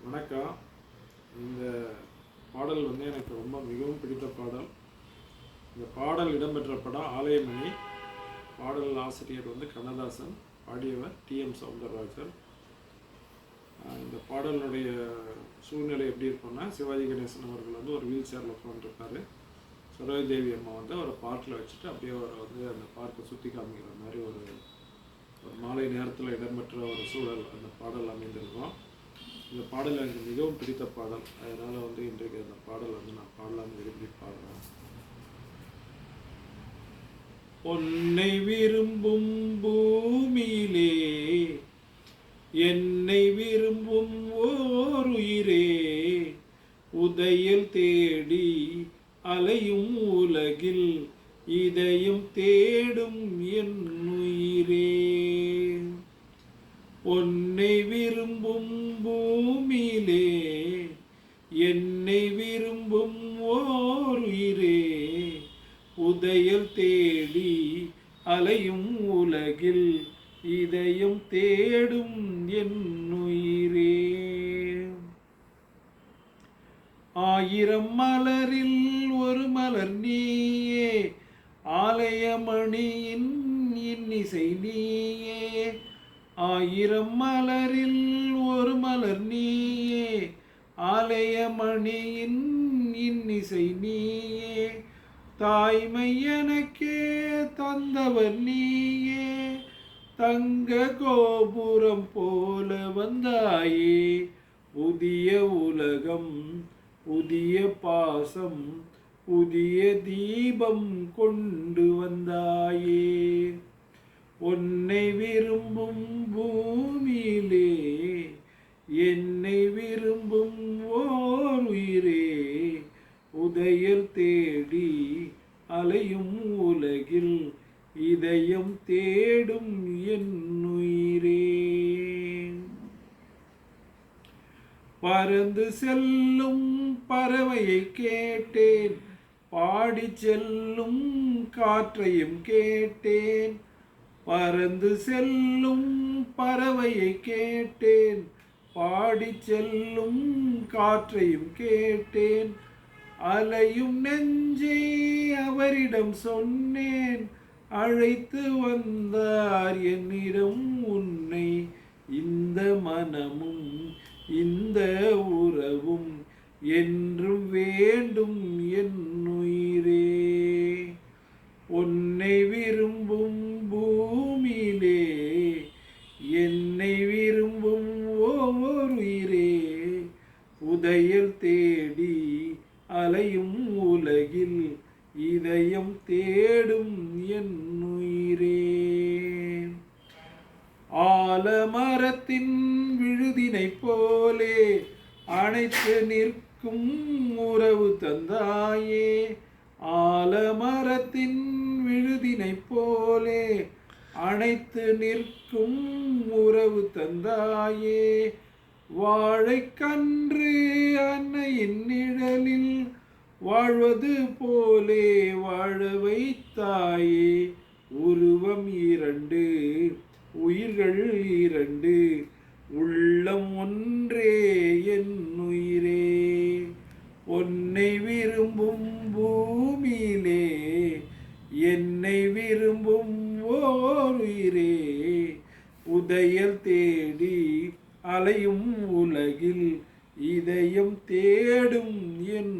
வணக்கம். இந்த பாடல் எனக்கு ரொம்ப மிகவும் பிடித்த பாடல். இந்த பாடல் இடம்பெற்ற படம் ஆலயமணி. பாடல் ஆசிரியர் கண்ணதாசன், பாடியவர் டிஎம் சௌந்தரராஜன். இந்த பாடலுடைய சூழ்நிலை எப்படி இருக்குன்னா, சிவாஜி கணேசன் அவர்கள் ஒரு வீல் சேரில் உட்காந்துருக்காரு. சரோஜதேவி அம்மா அவரை பார்க்கில் வச்சுட்டு அப்படியே அவரை அந்த பார்க்கை சுற்றி காமிக்கிற மாதிரி ஒரு மாலை நேரத்தில் இடம்பெற்ற ஒரு சூழல் அந்த பாடல் அமைந்திருக்கும். இந்த பாடல் எனக்கு மிகவும் பிடித்த பாடல். அதனால் இன்றைக்கு அந்த பாடல் நான் பாடலாம்னு விரும்பி பாடுறேன். உன்னை விரும்பும் பூமியிலே என்னை விரும்பும் ஓர் உயிரே, உதயல் தேடி அலையும் உலகில் இதயம் தேடும் என் உயிரே. உன்னை விரும்பும் பூமியிலே என்னை விரும்பும் ஓர் உயிரே, உதயல் தேடி அலையும் உலகில் இதயம் தேடும் என் உயிரே. ஆயிரம் மலரில் ஒரு மலர் நீயே, ஆலயமணியின் இன்னிசை நீயே. ஆயிரம் மலரில் ஒரு மலர் நீயே, ஆலயமணியின் இன்னிசை நீயே. தாய்மை எனக்கே தந்தவர் நீயே, தங்க கோபுரம் போல வந்தாயே. புதிய உலகம், புதிய பாசம், புதிய தீபம் கொண்டு வந்தாயே. உன்னை விரும்பும் பூமியிலே என்னை விரும்பும் ஓர் உயிரே, உதயல் தேடி அலையும் உலகில் இதயம் தேடும் என் உயிரே. பறந்து செல்லும் பறவையை கேட்டேன், பாடி செல்லும் காற்றையும் கேட்டேன். பறந்து செல்லும் பறவையை கேட்டேன், பாடி செல்லும் காற்றையும் கேட்டேன். அலையும் நெஞ்சை அவரிடம் சொன்னேன், அழைத்து வந்தார் என்னிடம் உன்னை. இந்த மனமும் இந்த உறவும் என்றும் வேண்டும் என் உயிரே. உன்னை விரும்பும் பூமியிலே என்னை விரும்பும் ஓர் உயிரே, உதயல் தேடி அலையும் உலகில் இதயம் தேடும் என் உயிரே. ஆலமரத்தின் விழுதினை போலே அணைத்து நிற்கும் உறவு தந்தாயே. ஆலமரத்தின் விழுதினை போலே அணைத்து நிற்கும் உறவு தந்தாயே. வாழைக்கன்று அன்னையின் நிழலில் வாழ்வது போலே வாழ வைத்தாயே. உருவம் இரண்டு, உயிர்கள் இரண்டு, உள்ளம் ஒன்றே என் உயிரே. உன்னை விரும்பும் பூமியிலே என்னை விரும்பும் ஓர் உயிரே, உதயல் தேடி அலையும் உலகில் இதயம் தேடும் என்